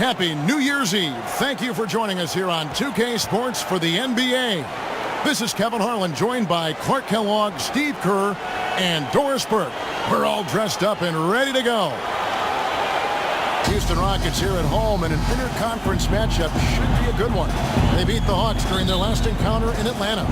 Happy New Year's Eve. Thank you for joining us here on 2K Sports for the NBA. This is Kevin Harlan, joined by Clark Kellogg, Steve Kerr, and Doris Burke. We're all dressed up and ready to go. Houston Rockets here at home, and an interconference matchup should be a good one. They beat the Hawks during their last encounter in Atlanta.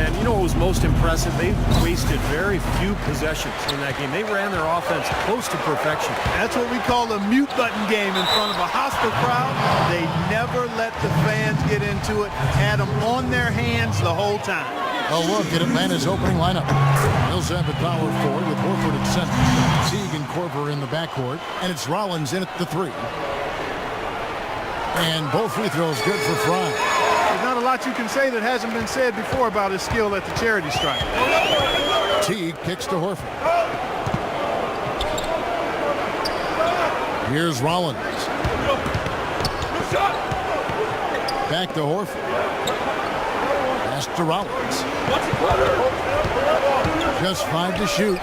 And you know what was most impressive? They wasted very few possessions in that game. They ran their offense close to perfection. That's what we call a mute button game in front of a hostile crowd. They never let the fans get into it. Had them on their hands the whole time. A look at Atlanta's opening lineup. Millsap at power forward with Horford at center. Teague and Korver in the backcourt. And it's Rollins in at the three. And both free throws good for Fry. There's not a lot you can say that hasn't been said before about his skill at the charity stripe. Teague kicks to Horford. Here's Rollins. Back to Horford. To Rollins. Just 5 to shoot.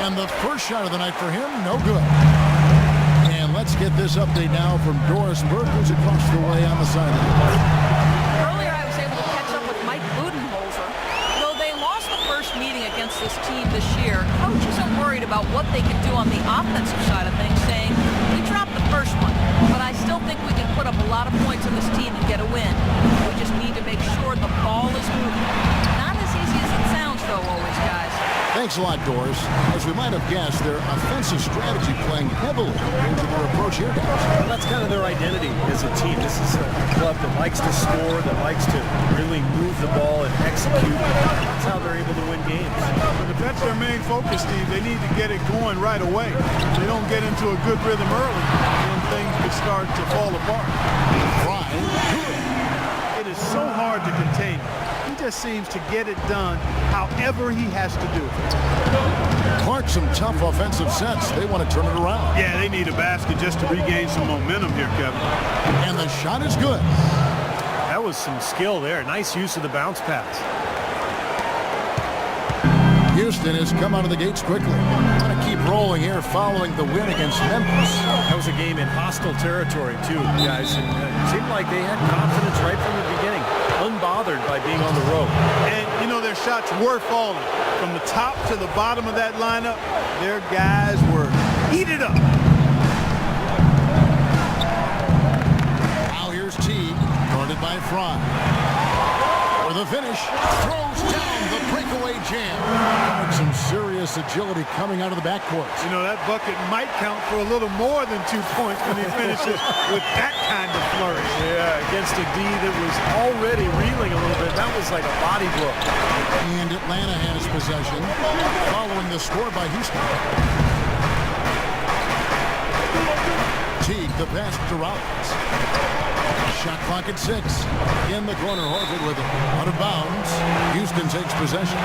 And the first shot of the night for him, no good. And let's get this update now from Doris Burke, who's across the way on the sideline. Earlier I was able to catch up with Mike Budenholzer. Though they lost the first meeting against this team this year, coach isn't worried about what they can do on the offensive side of things, saying, we dropped the first one, but I still think we can put up a lot of points on this team and get a win. We just need to make sure the ball is moving. Not as easy as it sounds, though, always, guys. Thanks a lot, Doris. As we might have guessed, their offensive strategy playing heavily into their approach here, guys. Well, that's kind of their identity as a team. This is a club that likes to score, that likes to really move the ball and execute. That's how they're able to win games. But if that's their main focus, Steve, they need to get it going right away. If they don't get into a good rhythm early, then things could start to fall apart. It is so hard to contain. He just seems to get it done however he has to do it. Clark, some tough offensive sets. They want to turn it around. Yeah, they need a basket just to regain some momentum here, Kevin. And the shot is good. That was some skill there. Nice use of the bounce pass. Houston has come out of the gates quickly. Want to keep rolling here following the win against Memphis. That was a game in hostile territory, too, guys. And it seemed like they had confidence right from the beginning, unbothered by being on the road. And, you know, their shots were falling. From the top to the bottom of that lineup, their guys were heated up. Now here's Teague, guarded by Fry. For the finish, throws down the breakaway jam. Some serious agility coming out of the backcourt. You know, that bucket might count for a little more than 2 points when he finishes with that kind of flourish. Yeah, against a D that was already reeling a little bit. That was like a body blow. And Atlanta has possession following the score by Houston. Teague, the pass to Rollins. Shot clock at 6. In the corner, Horford with it. Out of bounds. Houston takes possession.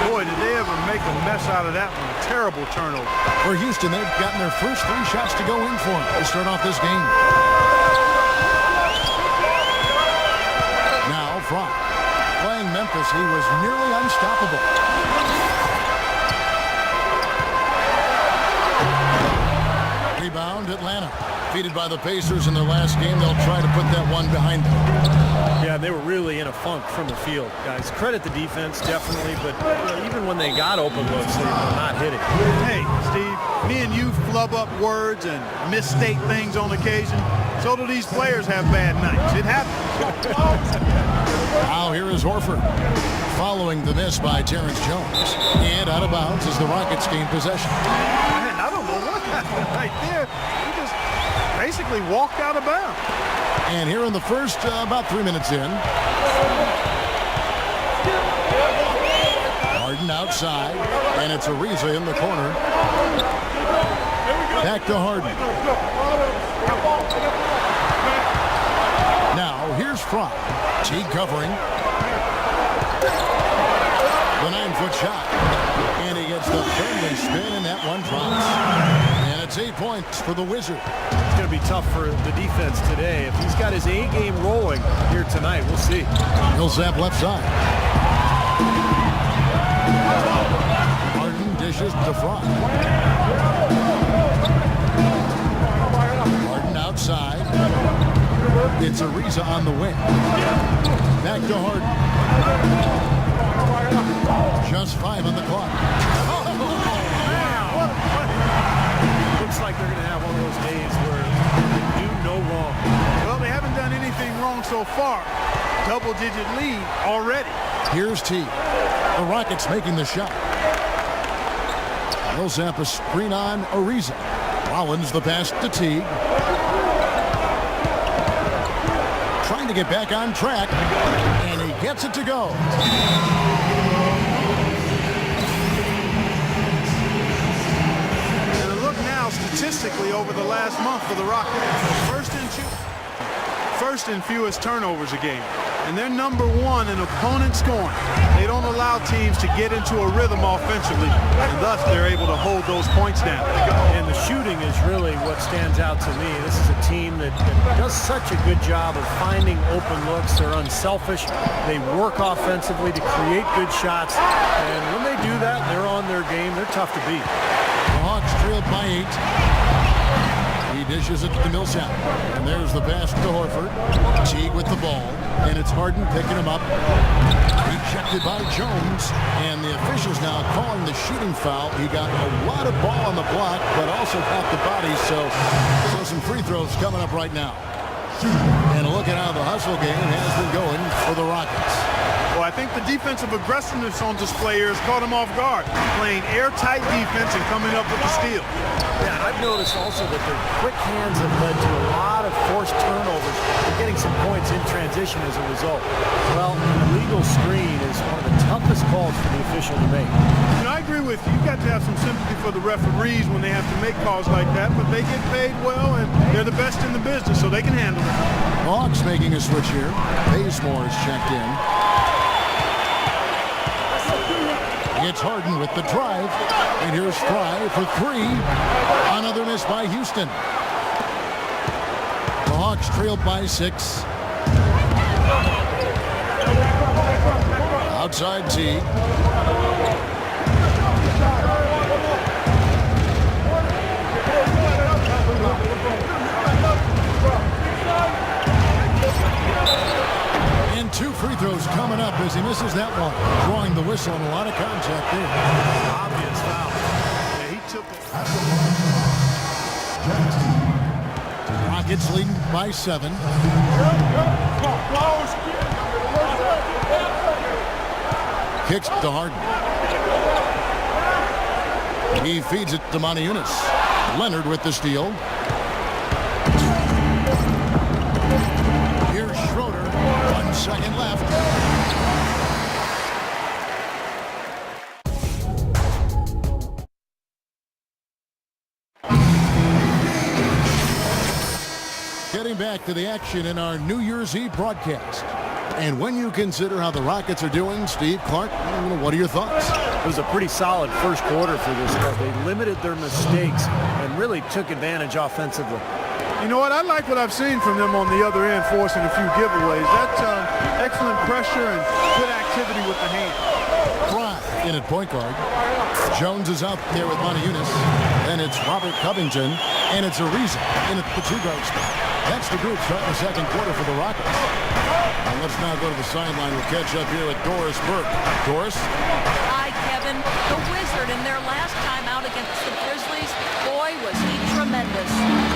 Boy, did they ever make a mess out of that one. A terrible turnover. For Houston, they've gotten their first 3 shots to go in for them to start off this game. Now, Fry. Playing Memphis, he was nearly unstoppable. Rebound, Atlanta. Defeated by the Pacers in their last game, they'll try to put that one behind them. Yeah, they were really in a funk from the field, guys. Credit the defense, definitely, but even when they got open looks, they were not hitting. Hey, Steve, me and you flub up words and misstate things on occasion. So do these players have bad nights. It happens. Now here is Horford, following the miss by Terrence Jones. And out of bounds as the Rockets gain possession. Man, I don't know what happened right there. He just basically walked out of bounds. And here in the first, about 3 minutes in. Harden outside, and it's Ariza in the corner. Back to Harden. Now here's Fry. Teague covering. The 9-foot shot. And he gets the friendly spin, and that one drops. And it's 8 points for the Wizard. It's going to be tough for the defense today. If he's got his A game rolling here tonight, we'll see. Millsap left side. Harden dishes to Fry. Harden outside. It's Ariza on the wing. Back to Harden. Just 5 on the clock. Looks like they're going to have one of those days where they do no wrong. Well, they haven't done anything wrong so far. Double-digit lead already. Here's T. The Rockets making the shot. Millsap a screen on Ariza. Rollins the pass to Teague. Trying to get back on track, and he gets it to go. And a look now statistically over the last month for the Rockets. First and fewest turnovers a game. And they're number 1 in opponent scoring. They don't allow teams to get into a rhythm offensively, and thus they're able to hold those points down. And the shooting is really what stands out to me. This is a team that does such a good job of finding open looks. They're unselfish. They work offensively to create good shots. And when they do that, they're on their game. They're tough to beat. The Hawks trailed by 8. He dishes it to Millsap. And there's the pass to Horford. Teague with the ball. And it's Harden picking him up. Ejected by Jones. And the officials now calling the shooting foul. He got a lot of ball on the block, but also caught the body. So some free throws coming up right now. And look at how the hustle game has been going for the Rockets. Well, I think the defensive aggressiveness on display here has caught him off guard. Playing airtight defense and coming up with the steal. Yeah, I've noticed also that their quick hands have led to a lot of forced turnovers. They're getting some points in transition as a result. Well, an illegal screen is one of the toughest calls for the official to make. You know, I agree with you. You've got to have some sympathy for the referees when they have to make calls like that, but they get paid well, and they're the best in the business, so they can handle it. Hawks making a switch here. Bazemore is checked in. It's Harden with the drive. And here's Fry for 3. Another miss by Houston. The Hawks trailed by 6. Outside T. And 2 free throws coming up as he misses that one. Drawing the whistle and a lot of contact there. Obvious foul. Yeah, he took it. Rockets leading by 7. Kicks to Harden. He feeds it to Moniunas. Leonard with the steal. Here's Schroeder. 1 second left. Getting back to the action in our New Year's Eve broadcast. And when you consider how the Rockets are doing, Steve Clark, what are your thoughts? It was a pretty solid first quarter for this club. They limited their mistakes and really took advantage offensively. You know what? I like what I've seen from them on the other end, forcing a few giveaways. That's excellent pressure and good activity with the hand. Fry in at point guard. Jones is out there with Moniunas. Then it's Robert Covington. And it's Ariza in at the 2-guard spot. That's the group starting the second quarter for the Rockets. And let's now go to the sideline. We'll catch up here with Doris Burke. Doris? Hi, Kevin. The Wizard in their last time out against the Grizzlies, boy, was he tremendous.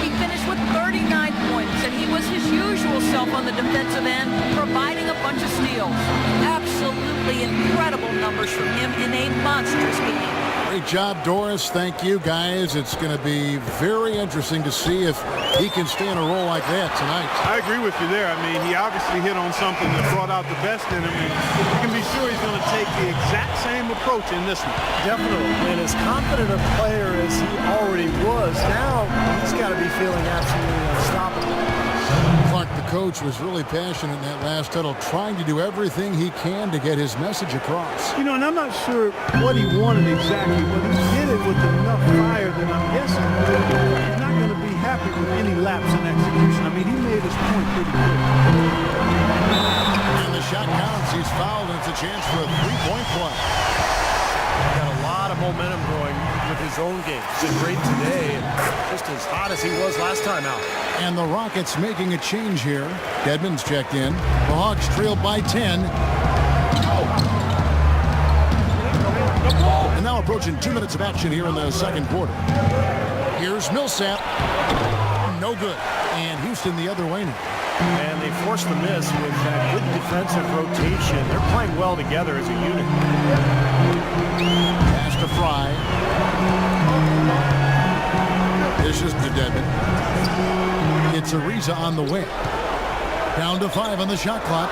He finished with 39 points, and he was his usual self on the defensive end, providing a bunch of steals. Absolutely incredible numbers from him in a monstrous game. Great job, Doris. Thank you, guys. It's going to be very interesting to see if he can stay in a role like that tonight. I agree with you there. I mean, he obviously hit on something that brought out the best in him. And you can be sure he's going to take the exact same approach in this one. Definitely. And as confident a player as he already was, now he's got to be feeling absolutely unstoppable. Clark, the coach, was really passionate in that last huddle, trying to do everything he can to get his message across. You know, and I'm not sure what he wanted exactly, but he did it with enough fire that I'm guessing he's not going to be happy with any lapse in execution. I mean, he made his point pretty quick. And the shot counts. He's fouled, and it's a chance for a 3-point play. Got a lot of momentum going with his zone game. He's been great today and just as hot as he was last time out. And the Rockets making a change here. Dedmon's checked in. The Hawks trailed by 10. And now approaching 2 minutes of action here in the second quarter. Here's Millsap. No good. And Houston the other way now. And they forced the miss with that good defensive rotation. They're playing well together as a unit. Pass to Fry. Dishes to Dedmon. It's Ariza on the wing. Down to 5 on the shot clock.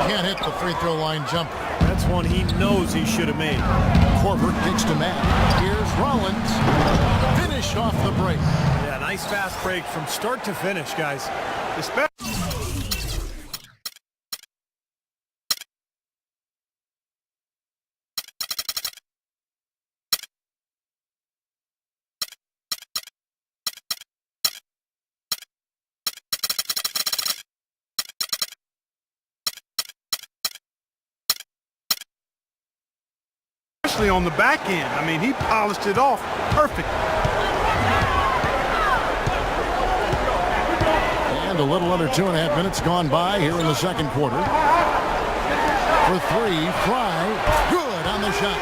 Can't hit the free throw line jumper. That's one he knows he should have made. Korver kicks to Matt. Here's Rollins. Finish off the break. Yeah, nice fast break from start to finish, guys. Especially on the back end. I mean, he polished it off perfect. And a little under 2.5 minutes gone by here in the second quarter. For 3, Fry, good on the shot.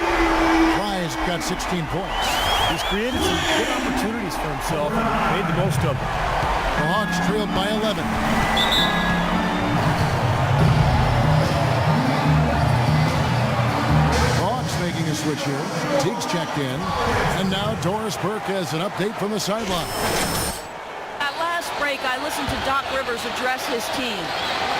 Fry's got 16 points. He's created some good opportunities for himself and made the most of them. The Hawks trailed by 11. The Hawks making a switch here. Teague's checked in. And now Doris Burke has an update from the sideline. Break, I listened to Doc Rivers address his team.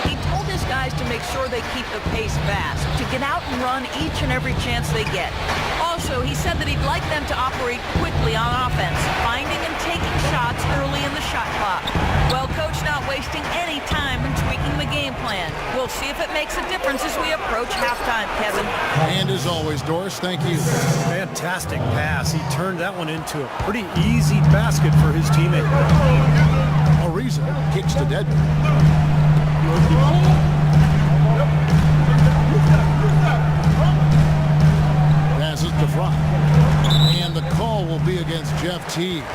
He told his guys to make sure they keep the pace fast, to get out and run each and every chance they get. Also, he said that he'd like them to operate quickly on offense, finding and taking shots early in the shot clock. Well, Coach not wasting any time in tweaking the game plan. We'll see if it makes a difference as we approach halftime, Kevin. And as always, Doris, thank you. Fantastic pass. He turned that one into a pretty easy basket for his teammate. Ariza kicks to Dedmon. Passes to Fry. And the call will be against Jeff Teague.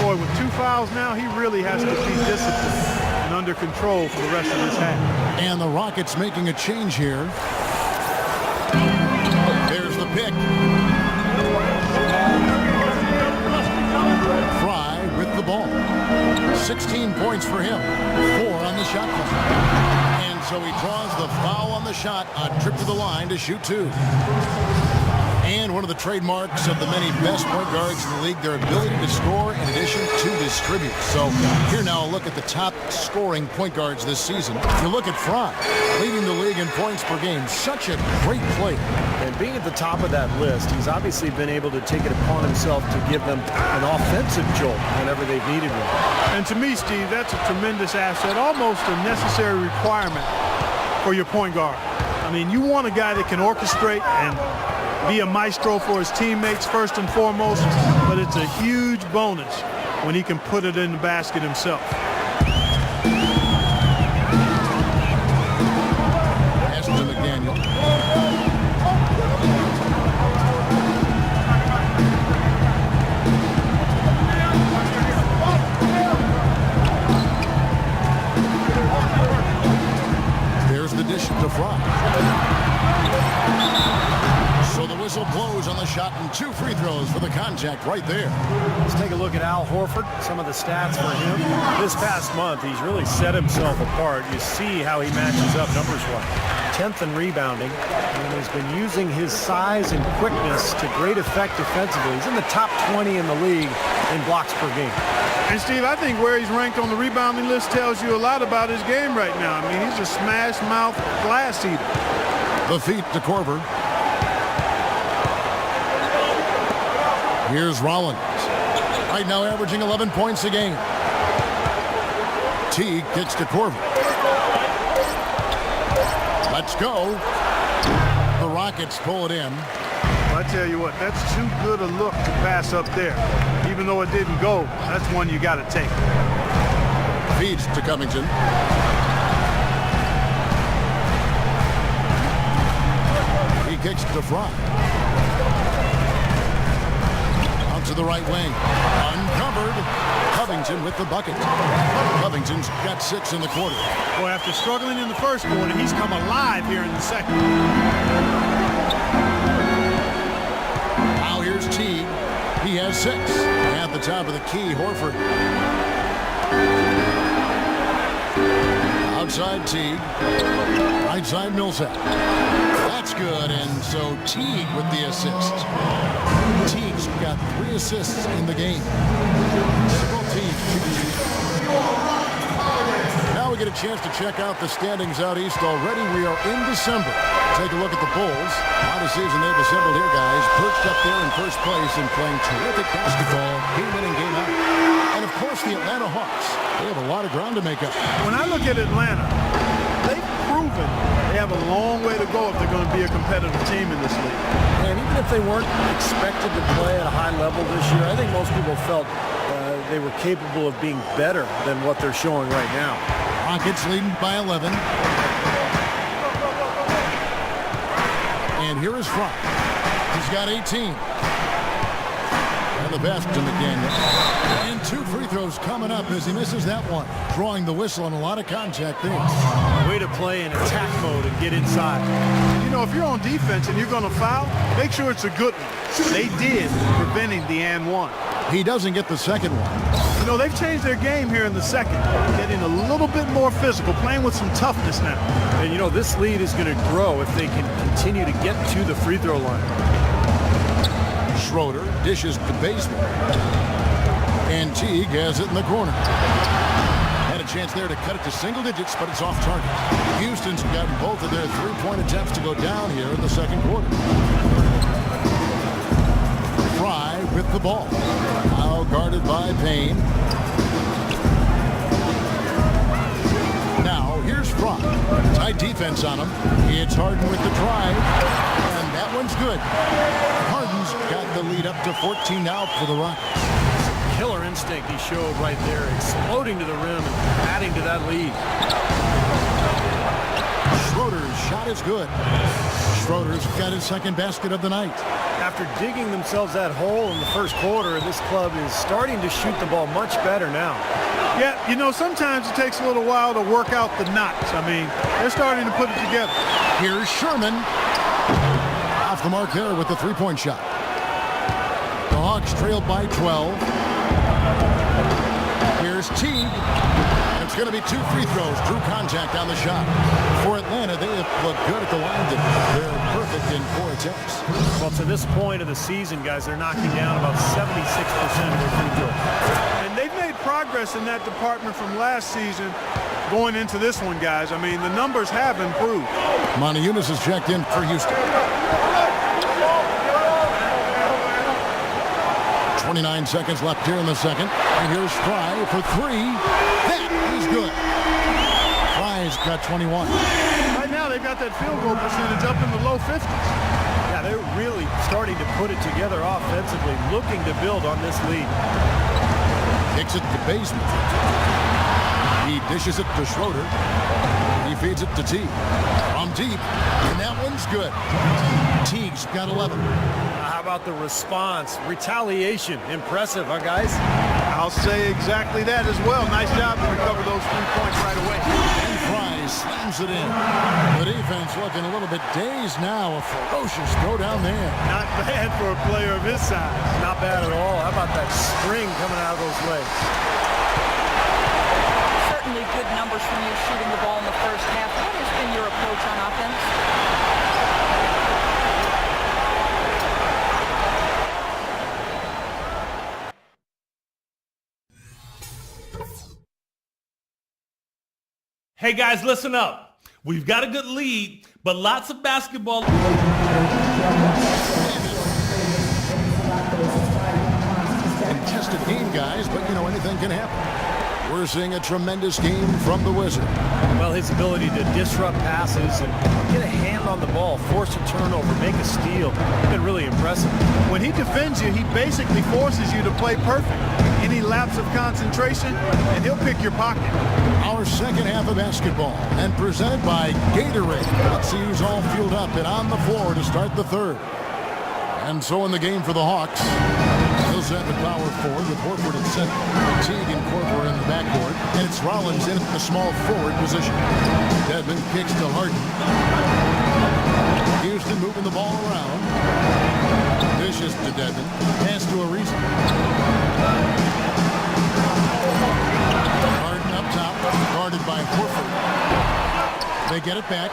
Boy, with 2 fouls now, he really has to be disciplined and under control for the rest of this half. And the Rockets making a change here. There's the pick. Fry with the ball. 16 points for him. 4 on the shot clock. And so he draws the foul on the shot. A trip to the line to shoot 2. And one of the trademarks of the many best point guards in the league, their ability to score in addition to distribute. So here now a look at the top scoring point guards this season. If you look at Fry, leading the league in points per game, such a great player. And being at the top of that list, he's obviously been able to take it upon himself to give them an offensive jolt whenever they've needed one. And to me, Steve, that's a tremendous asset, almost a necessary requirement for your point guard. I mean, you want a guy that can orchestrate and be a maestro for his teammates first and foremost, but it's a huge bonus when he can put it in the basket himself. Pass to McDaniel. There's the dish to Fry. So the whistle blows on the shot and 2 free throws for the contact right there. Let's take a look at Al Horford, some of the stats for him. This past month, he's really set himself apart. You see how he matches up numbers-wise. 10th in rebounding, and he's been using his size and quickness to great effect defensively. He's in the top 20 in the league in blocks per game. And Steve, I think where he's ranked on the rebounding list tells you a lot about his game right now. I mean, he's a smash-mouth glass eater. The feet to Korver. Here's Rollins. Right now averaging 11 points a game. Teague kicks to Korver. Let's go. The Rockets pull it in. I tell you what, that's too good a look to pass up there. Even though it didn't go, that's one you got to take. Feeds to Covington. He kicks to Fry. to the right wing. Uncovered. Covington with the bucket. Covington's got 6 in the quarter. Boy, after struggling in the first quarter, he's come alive here in the second. Now here's Teague. He has 6. At the top of the key, Horford. Outside Teague. Right side Millsap. That's good, and so Teague with the assist. Teague's got 3 assists in the game. Now we get a chance to check out the standings out east already. We are in December. Take a look at the Bulls. How the season they've assembled here, guys. Perched up there in first place and playing terrific basketball, game in and game out. And, of course, the Atlanta Hawks. They have a lot of ground to make up. When I look at Atlanta, they've proven they have a long way to go if they're going to be a competitive team in this league. And even if they weren't expected to play at a high level this year, I think most people felt they were capable of being better than what they're showing right now. Rockets leading by 11. And here is Fry. He's got 18. And the pass to McDaniel. And 2 free throws coming up as he misses that one. Drawing the whistle and a lot of contact there. Way to play in attack mode and get inside. You know, if you're on defense and you're going to foul, make sure it's a good one. They did, preventing the and one. He doesn't get the second one. You know, they've changed their game here in the second, getting a little bit more physical, playing with some toughness now. And, you know, this lead is going to grow if they can continue to get to the free throw line. Schroeder dishes to basement. And Teague has it in the corner. Had a chance there to cut it to single digits, but it's off target. Houston's gotten both of their three-point attempts to go down here in the second quarter. Fry with the ball. Now guarded by Payne. Now here's Fry. Tight defense on him. It's Harden with the drive. And that one's good. Harden's got the lead up to 14 now for the Rockets. Killer instinct he showed right there, exploding to the rim and adding to that lead. Schroeder's shot is good. Schroeder's got his second basket of the night. After digging themselves that hole in the first quarter, this club is starting to shoot the ball much better now. Yeah, you know, sometimes it takes a little while to work out the knots. I mean, they're starting to put it together. Here's Sherman. Off the mark there with the three-point shot. The Hawks trailed by 12. Here's Teague. It's going to be 2 free throws. Drew contact on the shot. For Atlanta, they have looked good at the line. They're perfect in 4 attempts. Well, to this point of the season, guys, they're knocking down about 76% of their free throws. And they've made progress in that department from last season going into this one, guys. I mean, the numbers have improved. Montejunas has checked in for Houston. 29 seconds left here in the second. And here's Fry for 3. That is good. Fry's got 21. Right now, they've got that field goal percentage up in the low 50s. Yeah, they're really starting to put it together offensively, looking to build on this lead. Kicks it to basement. He dishes it to Schroeder. He feeds it to Teague. From deep. And that one's good. Teague's got 11. How about the response? Retaliation. Impressive, huh, guys? I'll say exactly that as well. Nice job to recover those 3 points right away. And Fry slams it in. The defense looking a little bit dazed now. A ferocious throw down there. Not bad for a player of his size. Not bad at all. How about that spring coming out of those legs? Certainly good numbers from you shooting the ball in the first half. What has been your approach on offense? Hey guys, listen up. We've got a good lead, but lots of basketball. Contested game, guys, but you know, anything can happen. We're seeing a tremendous game from the Wizard. Well, his ability to disrupt passes and get a hand on the ball, force a turnover, make a steal, it's been really impressive. When he defends you, he basically forces you to play perfect. Any lapse of concentration, and he'll pick your pocket. Our second half of basketball, and presented by Gatorade. Let's see who's all fueled up and on the floor to start the third. And so in the game for the Hawks, Millsap with 4 with Horford at center. Teague and Corver in the backcourt. And it's Rollins in at the small forward position. Dedmon kicks to Harden. Houston moving the ball around. Dishes to Dedmon. Pass to Ariza. Harden up top. Guarded by Horford. They get it back.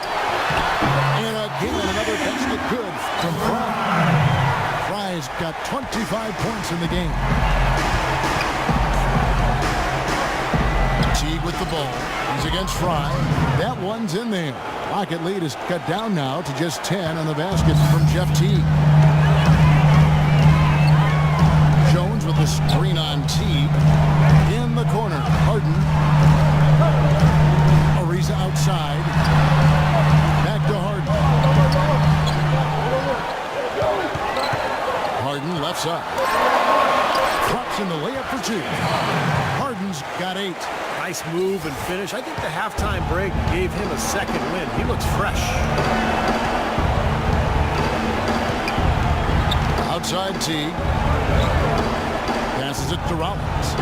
And again, another basket good from Fry. Fry's got 25 points in the game. Teague with the ball. He's against Fry. That one's in there. Rocket lead is cut down now to just 10 on the basket from Jeff Teague. Jones with the screen on Teague. In the corner. Harden. Ariza outside. Back to Harden. Harden left side. Drops in the layup for 2. Harden's got 8. Nice move and finish. I think the halftime break gave him a second win. He looks fresh. Outside Teague. Passes it to Rollins.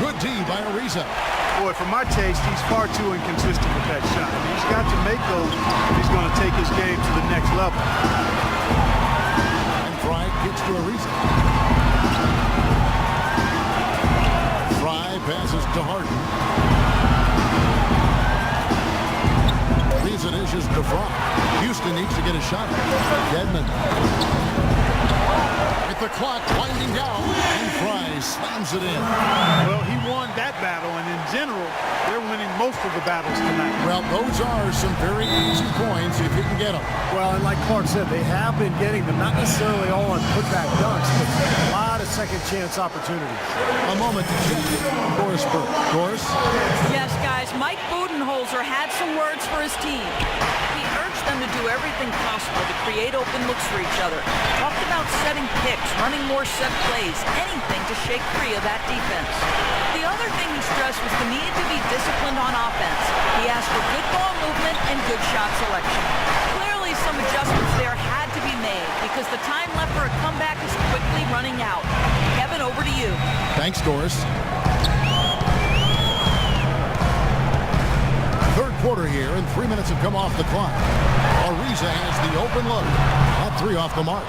Good D by Ariza. Boy, for my taste, he's far too inconsistent with that shot. I mean, he's got to make those if he's going to take his game to the next level. And Fry gets to Ariza. Fry passes to Harden. Ariza dishes to Fry. Houston needs to get a shot. Dedmon. With the clock winding down, and Fry slams it in. Well, he won that battle, and in general, they're winning most of the battles tonight. Well, those are some very easy points if you can get them. Well, and like Clark said, they have been getting them, not necessarily all on putback dunks, but a lot of second chance opportunities. A moment to check it. Dorisburg. Doris? Yes, guys, Mike Budenholzer had some words for his team. He urged them to do everything possible to create open looks for each other. Talked about setting picks, running more set plays, anything to shake free of that defense. The other thing he stressed was the need to be disciplined on offense. He asked for good ball movement and good shot selection. Clearly, some adjustments there had to be made because the time left for a comeback is quickly running out. Kevin, over to you. Thanks, Doris. Third quarter here, and 3 minutes have come off the clock. Ariza has the open look. That 3 off the mark.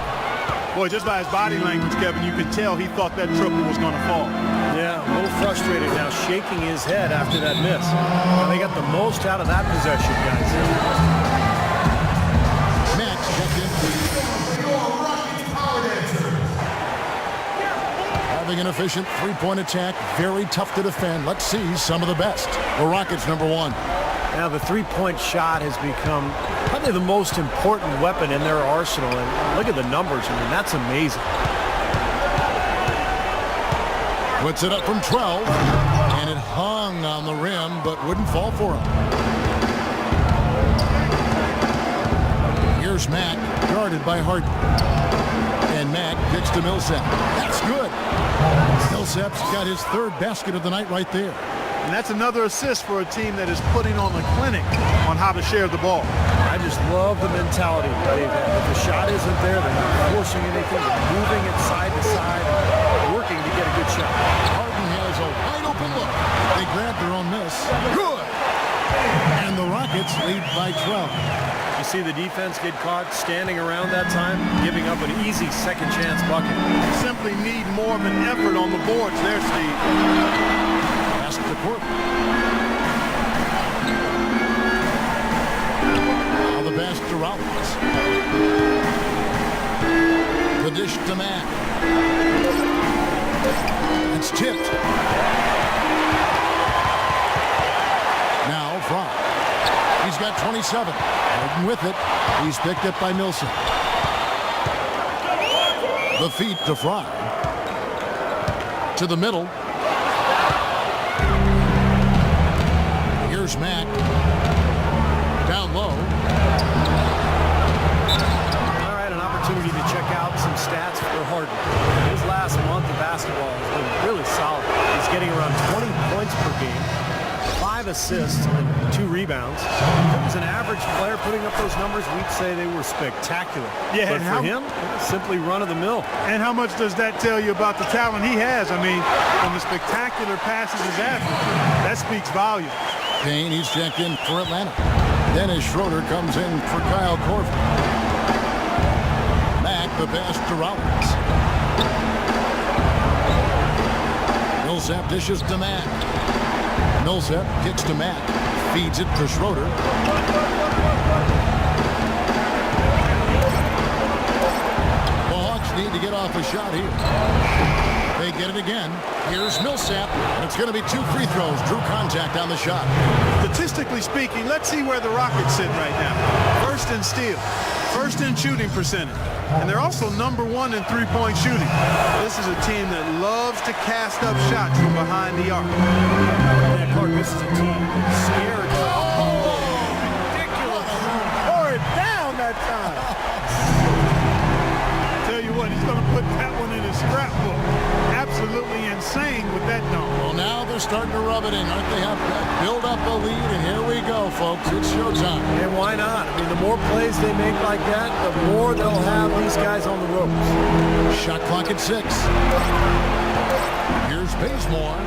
Boy, just by his body language, Kevin, you could tell he thought that triple was going to fall. Yeah, a little frustrated now, shaking his head after that miss. Well, they got the most out of that possession, guys. Max checked in. Having an efficient three-point attack, very tough to defend. Let's see some of the best. The Rockets, number 1. Now the three-point shot has become probably the most important weapon in their arsenal. And look at the numbers. I mean, that's amazing. Puts it up from 12, and it hung on the rim, but wouldn't fall for him. Here's Mack, guarded by Harden. And Mack kicks to Millsap. That's good. Millsap's got his 3rd basket of the night right there. And that's another assist for a team that is putting on a clinic on how to share the ball. I just love the mentality they've had. If the shot isn't there, they're not forcing anything. They're moving it side to side, working to get a good shot. Harden has a wide open look. They grab their own miss. Good. And the Rockets lead by 12. You see the defense get caught standing around that time, giving up an easy second chance bucket. Simply need more of an effort on the boards there, Steve. Pass to Court. Now the pass to Rollins. The dish to Mack. It's tipped. Now Fry. He's got 27. Harden with it. He's picked up by Millsap. The feed to Fry. To the middle. Here's Mack. Down low. All right, an opportunity to check out some stats for Harden. His last month of basketball has been really solid. He's getting around 20 points per game, 5 assists and 2 rebounds. If it was an average player putting up those numbers, we'd say they were spectacular. Yeah, but for him, simply run-of-the-mill. And how much does that tell you about the talent he has? I mean, when the spectacular passes his average, that speaks volume. Payne, he's checked in for Atlanta. Dennis Schroeder comes in for Kyle Korver. Mack, the pass to Rollins. Millsap dishes to Mack. Millsap kicks to Mack. Feeds it to Schroeder. The Hawks need to get off a shot here. They get it again. Here's Millsap, and it's going to be 2 free throws. Drew contact on the shot. Statistically speaking, let's see where the Rockets sit right now. First in steal, first in shooting percentage, and they're also #1 in three-point shooting. This is a team that loves to cast up shots from behind the arc. Yeah, Clark, this is a team that's scared. Oh, ridiculous. Pour it down that time. Tell you what, he's going to put that one in his scrapbook. Absolutely insane with that dunk. Well, now they're starting to rub it in, aren't they? Have build up a lead, and here we go, folks. It's showtime. And why not? I mean, the more plays they make like that, the more they'll have these guys on the ropes. Shot clock at 6. Here's Bazemore.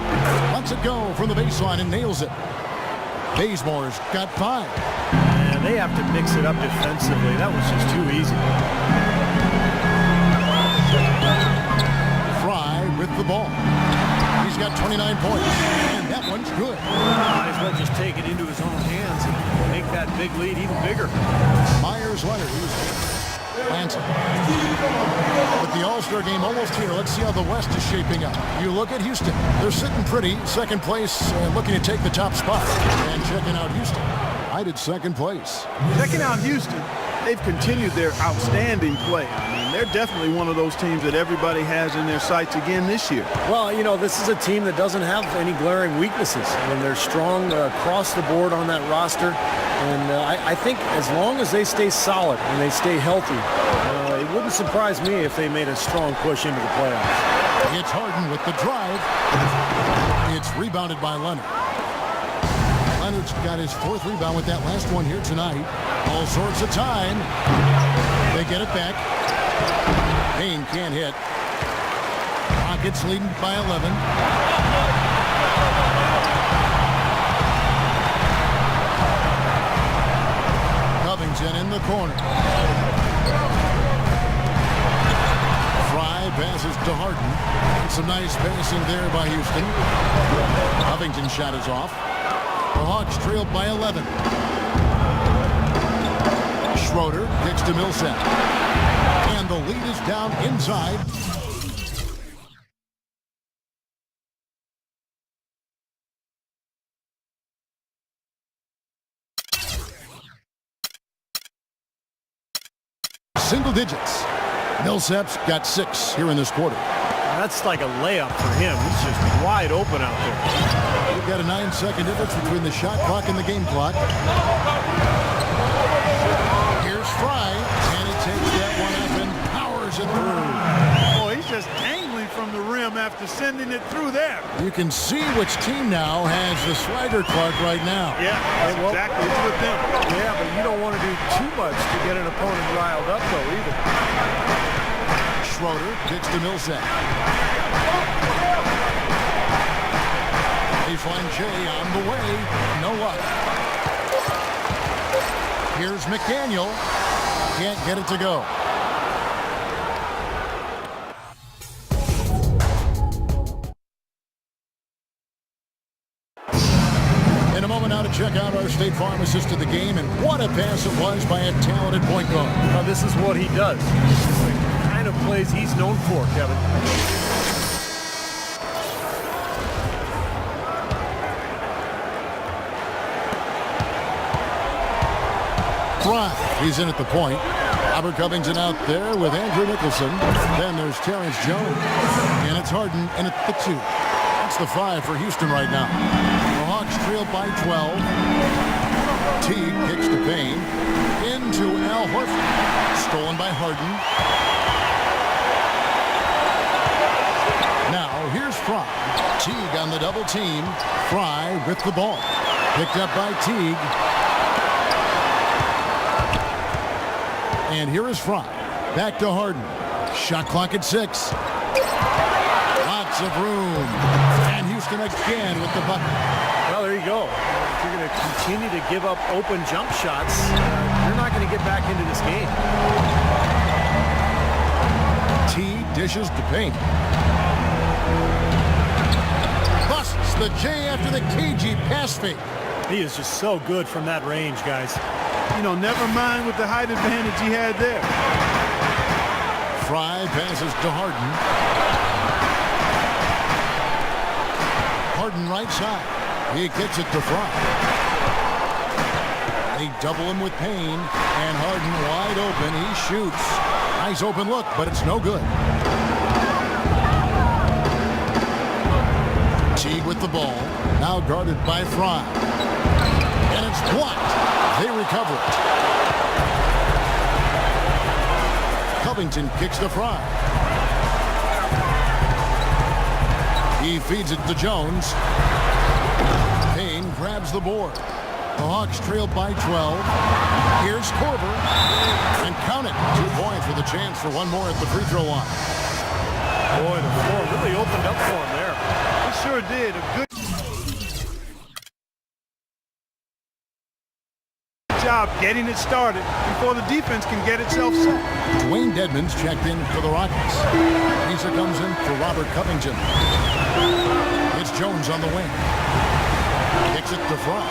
Lets it go from the baseline and nails it. Bazemore's got 5. And they have to mix it up defensively. That was just too easy. Fry with the ball. He's got 29 points, and that one's good. Might as well just take it into his own hands and make that big lead even bigger. Myers Leonard, who's Lansing. With the All-Star game almost here, let's see how the West is shaping up. You look at Houston. They're sitting pretty, second place, looking to take the top spot. And checking out Houston. I did second place. Checking out Houston, they've continued their outstanding play. I mean, they're definitely one of those teams that everybody has in their sights again this year. Well, you know, this is a team that doesn't have any glaring weaknesses. I mean, they're strong across the board on that roster. And I think as long as they stay solid and they stay healthy, it wouldn't surprise me if they made a strong push into the playoffs. It's Harden with the drive. It's rebounded by Leonard. Leonard's got his 4th rebound with that last one here tonight. All sorts of time. They get it back. Payne can't hit. Rockets leading by 11. Covington in the corner. Fry passes to Harden. And some nice passing there by Houston. Covington's shot is off. The Hawks trailed by 11. Schroeder kicks to Millsap. And the lead is down inside. Single digits. Millsap's got 6 here in this quarter. That's like a layup for him. He's just wide open out there. We've got a 9-second difference between the shot clock and the game clock. Here's Fry, and he takes that one up and powers it through. Oh, he's just angling from the rim after sending it through there. You can see which team now has the swagger clock right now. Yeah, that's exactly. It's with them. Yeah, but you don't want to do too much to get an opponent riled up, though, either. Schroeder kicks to Millsap. Baseline J on the way. No luck. Here's McDaniel. Can't get it to go. In a moment now to check out our State Farm assist of the game, and what a pass it was by a talented point guard. Now, this is what he does. It's the kind of plays he's known for, Kevin. Fry, he's in at the point. Robert Covington out there with Andrew Nicholson. Then there's Terrence Jones. And it's Harden in at the 2. That's the 5 for Houston right now. The Hawks trail by 12. Teague kicks to Payne. Into Al Horford. Stolen by Harden. Now here's Fry. Teague on the double team. Fry with the ball. Picked up by Teague. And here is Fry. Back to Harden. Shot clock at 6. Lots of room. And Houston again with the bucket. Well, there you go. If you're going to continue to give up open jump shots, you're not going to get back into this game. T dishes to paint. Busts the J after the KG pass fake. He is just so good from that range, guys. You know, never mind with the height advantage he had there. Fry passes to Harden. Harden right side. He kicks it to Fry. They double him with Payne, and Harden wide open. He shoots. Nice open look, but it's no good. Teague with the ball. Now guarded by Fry. And it's blocked. They recover it. Covington kicks to Fry. He feeds it to Jones. Payne grabs the board. The Hawks trail by 12. Here's Korver. And count it. 2 points with a chance for one more at the free throw line. Boy, the floor really opened up for him there. He sure did. A good job getting it started before the defense can get itself set. Dwayne Dedmon's checked in for the Rockets. Lisa comes in for Robert Covington. It's Jones on the wing. Kicks it to Fry.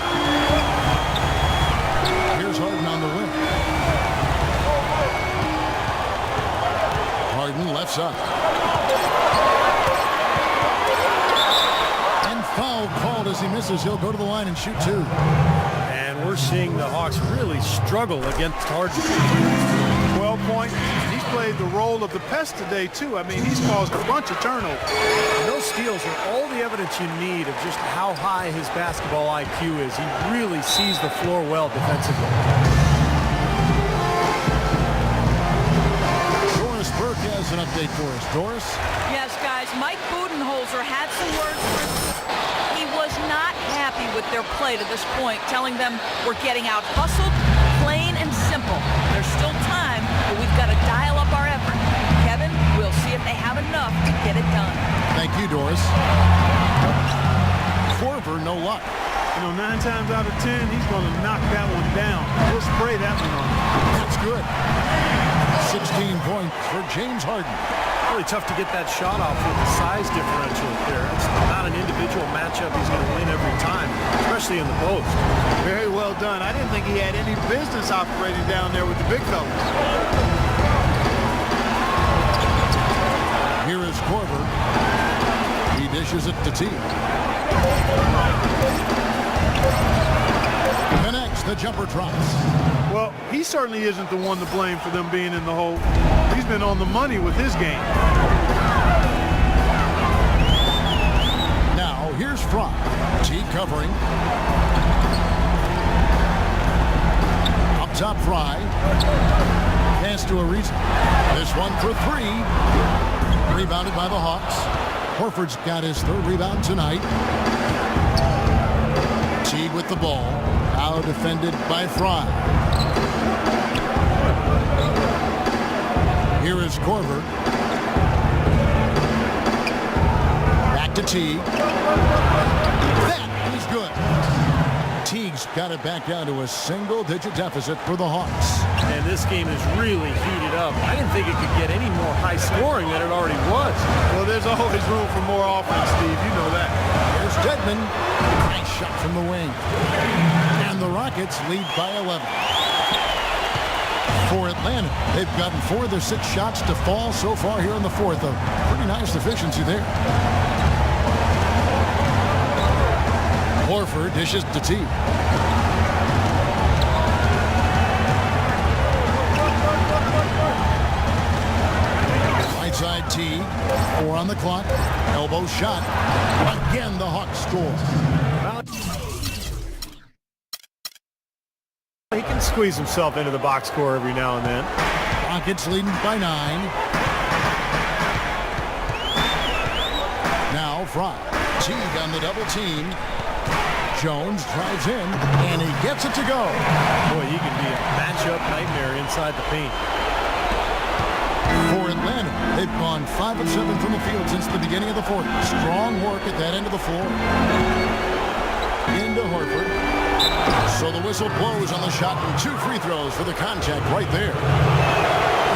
Here's Harden on the wing. Harden left side. And foul called as he misses. He'll go to the line and shoot 2. And we're seeing the Hawks really struggle against Harden. 12 points. He's played the role of the pest today, too. I mean, he's caused a bunch of turnovers. And those steals are all the evidence you need of just how high his basketball IQ is. He really sees the floor well defensively. Doris Burke has an update for us. Doris? Yes, guys, Mike Budenholzer had some words for his. He was not happy with their play to this point, telling them we're getting out hustled, plain and simple. There's still time, but we've got to dial up our effort. Kevin, we'll see if they have enough to get it done. Thank you, Doris. Korver, no luck. You know, 9 times out of 10, he's going to knock that one down. He'll spray that one on. That's good. 16 points for James Harden. Really tough to get that shot off with the size differential there. It's not an individual matchup he's going to win every time, especially in the post. Very well done. I didn't think he had any business operating down there with the big fellas. Here is Korver. He dishes it to Teague. Connects, the jumper drops. Well, he certainly isn't the one to blame for them being in the hole. He's been on the money with his game. Now, here's Fry. Teague covering. Up top, Fry. Pass to Ariza. This one for 3. Rebounded by the Hawks. Horford's got his 3rd rebound tonight. Teague with the ball. Now defended by Fry. Here is Korver. Back to Teague. That is good. Teague's got it back down to a single-digit deficit for the Hawks. And this game is really heated up. I didn't think it could get any more high scoring than it already was. Well, there's always room for more offense, Steve. You know that. Here's Dedmon. Nice shot from the wing. And the Rockets lead by 11. For Atlanta, they've gotten 4 of their 6 shots to fall so far here in the 4th. A pretty nice efficiency there. Horford dishes to Teague. Right side Teague. 4 on the clock. Elbow shot. Again, the Hawks score. He can squeeze himself into the box score every now and then. Rockets leading by 9. Now Fry. Teague on the double team. Jones drives in, and he gets it to go. Boy, he can be a matchup nightmare inside the paint. For Atlanta, they've gone 5 of 7 from the field since the beginning of the fourth. Strong work at that end of the floor. Into Horford. So the whistle blows on the shot and 2 free throws for the contact right there.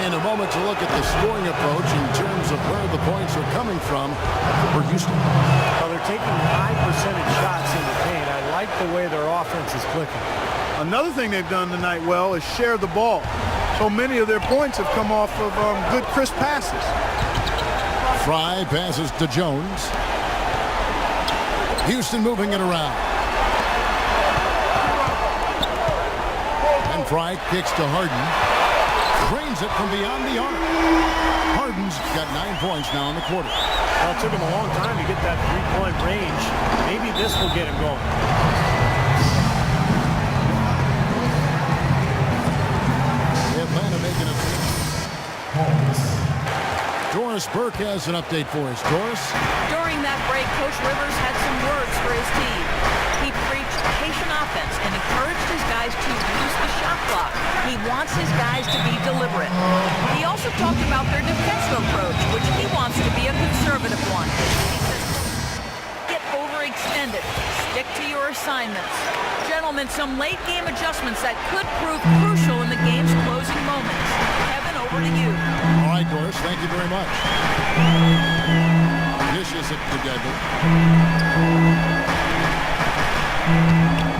In a moment to look at the scoring approach in terms of where the points are coming from for Houston. Well, they're taking high percentage shots in the paint. I like the way their offense is clicking. Another thing they've done tonight well is share the ball. So many of their points have come off of good crisp passes. Fry passes to Jones. Houston moving it around. And Fry kicks to Harden. Cranes it from beyond the arc. Harden's got 9 points now in the quarter. Well, it took him a long time to get that three-point range. Maybe this will get him going. Atlanta making a... Doris Burke has an update for us. Doris? During that break, Coach Rivers had some words for his team. He preached patient offense and encouraged his guys to use the shot clock. He wants his guys to be deliberate. He also talked about their defensive approach, which he wants to be a conservative one. He says, get overextended. Stick to your assignments. Gentlemen, some late game adjustments that could prove crucial in the game's closing moments. Kevin, over to you. All right, Doris, thank you very much. Dishes it together.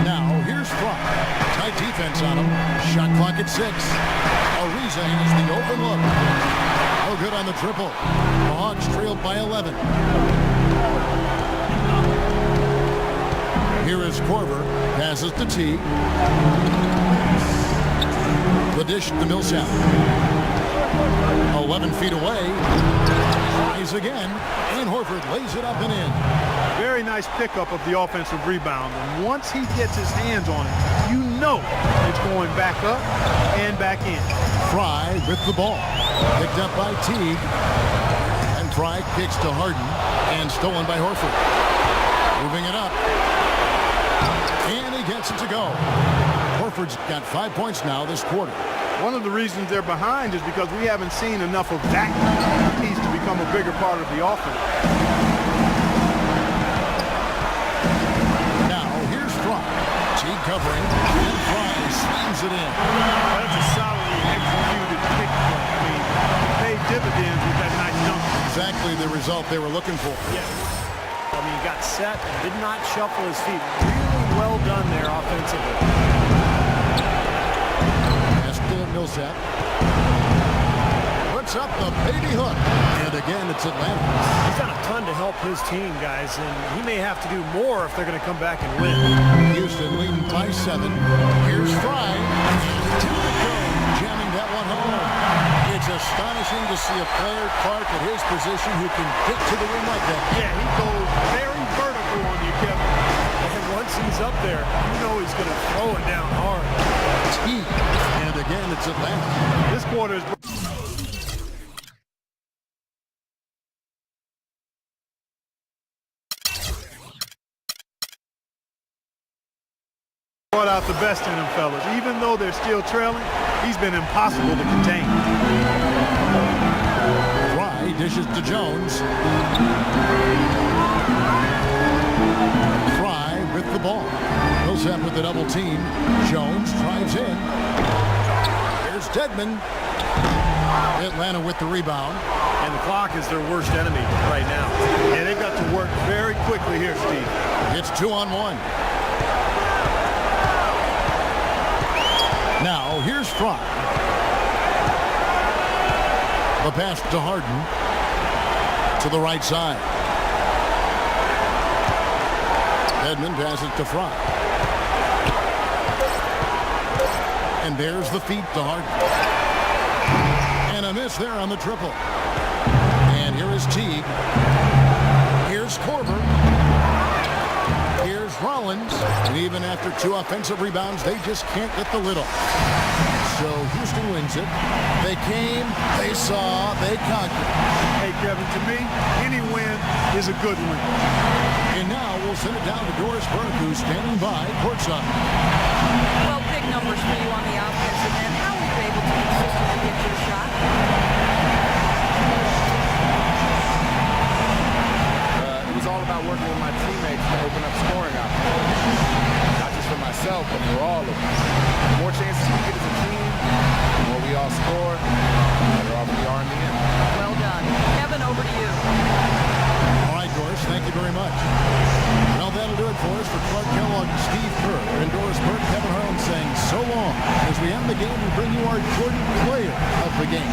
Now, here's Fry. Tight defense on him. Shot clock at 6. Ariza has the open look. No good on the triple. The Hawks trailed by 11. Here is Korver. Passes to T. The dish to Millsap. 11 feet away. Tries again. And Horford lays it up and in. Very nice pickup of the offensive rebound. And once he gets his hands on it, you know it's going back up and back in. Fry with the ball. Picked up by Teague. And Fry kicks to Harden. And stolen by Horford. Moving it up. And he gets it to go. Horford's got 5 points now this quarter. One of the reasons they're behind is because we haven't seen enough of that piece to become a bigger part of the offense. Now, here's Fry. Teague covering. And Fry slams it in. That's a solidly executed pick play. I mean, paid dividends with that nice dunk. Exactly the result they were looking for. Yeah. I mean, he got set and did not shuffle his feet. Really well done there offensively. Millsap puts up the baby hook, and again it's Atlanta. He's done a ton to help his team, guys, and he may have to do more if they're going to come back and win. Houston leading by 7. Here's Fry. To the go, jamming that one home. It's astonishing to see a player, Clark, at his position who can get to the rim like that. Yeah, he goes very vertical on you, Kevin. And once he's up there, you know he's going to throw it down hard. And again, it's Atlanta. This quarter is brought out the best in them, fellas. Even though they're still trailing, he's been impossible to contain. Fry dishes to Jones. Fry with the ball. Millsap with the double team. Jones drives in. Here's Dedmon. Atlanta with the rebound. And the clock is their worst enemy right now. And they've got to work very quickly here, Steve. It's 2-on-1. Now, here's Fry. The pass to Harden. To the right side. Edmond passes to Fry. And there's the feed to Harden. And a miss there on the triple. And here is Teague. Here's Korver. Here's Rollins. And even after 2 offensive rebounds, they just can't get the lid off. So Houston wins it. They came, they saw, they conquered. Hey, Kevin, to me, any win is a good win. And now we'll We'll send it down to Doris Burke, who's standing by courtside. Well, big numbers for you on the offensive end. How were you able to consistently get your shot? It was all about working with my teammates to open up scoring opportunities. Not just for myself, but for all of us. The more chances we get as a team, the more we all score, the better off we are in the end. Well done. Kevin, over to you. All right, Doris, thank you very much. Well, that'll do it for us. For Clark Kellogg, Steve Kerr, and Doris Burke, Kevin Harlan saying so long as we end the game and bring you our Jordan player of the game.